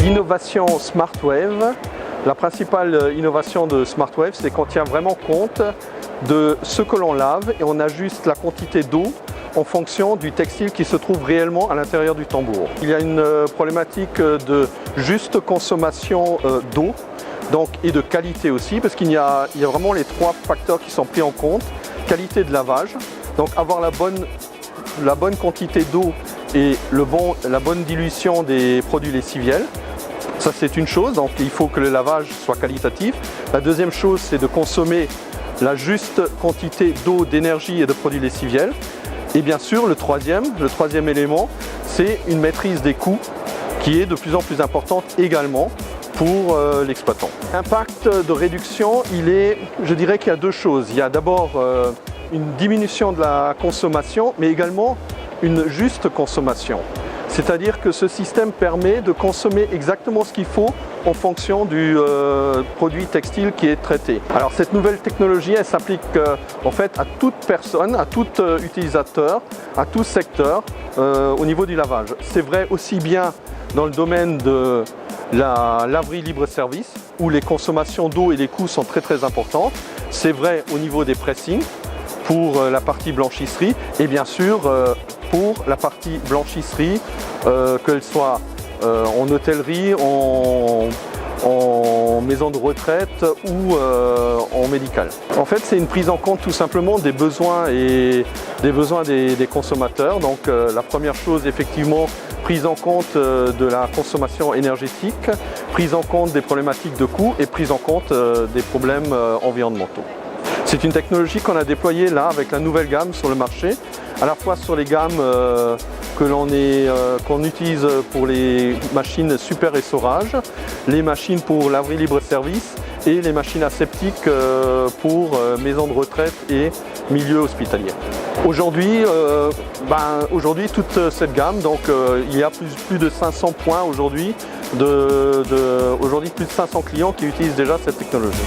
L'innovation SmartWave, la principale innovation de SmartWave, c'est qu'on tient vraiment compte de ce que l'on lave et on ajuste la quantité d'eau en fonction du textile qui se trouve réellement à l'intérieur du tambour. Il y a une problématique de juste consommation d'eau et de qualité aussi, parce qu'il y a vraiment les trois facteurs qui sont pris en compte. Qualité de lavage, donc avoir la bonne quantité d'eau et la bonne dilution des produits lessiviels. Ça c'est une chose, donc il faut que le lavage soit qualitatif. La deuxième chose, c'est de consommer la juste quantité d'eau, d'énergie et de produits lessiviels. Et bien sûr, le troisième élément, c'est une maîtrise des coûts qui est de plus en plus importante également pour l'exploitant. L'impact de réduction, je dirais qu'il y a deux choses. Il y a d'abord une diminution de la consommation, mais également une juste consommation. C'est-à-dire que ce système permet de consommer exactement ce qu'il faut en fonction du produit textile qui est traité. Alors cette nouvelle technologie, elle s'applique en fait à toute personne, à tout utilisateur, à tout secteur au niveau du lavage. C'est vrai aussi bien dans le domaine de la laverie libre-service où les consommations d'eau et les coûts sont très importantes. C'est vrai au niveau des pressings pour la partie blanchisserie et bien sûr pour la partie blanchisserie, qu'elle soit en hôtellerie, en maison de retraite ou en médical. En fait, c'est une prise en compte tout simplement des besoins des consommateurs. Donc la première chose, effectivement, prise en compte de la consommation énergétique, prise en compte des problématiques de coûts et prise en compte des problèmes environnementaux. C'est une technologie qu'on a déployée là avec la nouvelle gamme sur le marché, à la fois sur les gammes qu'on utilise pour les machines super essorage, les machines pour laverie libre-service et les machines aseptiques pour maisons de retraite et milieu hospitalier. Aujourd'hui, toute cette gamme, donc il y a plus de 500 points aujourd'hui, plus de 500 clients qui utilisent déjà cette technologie.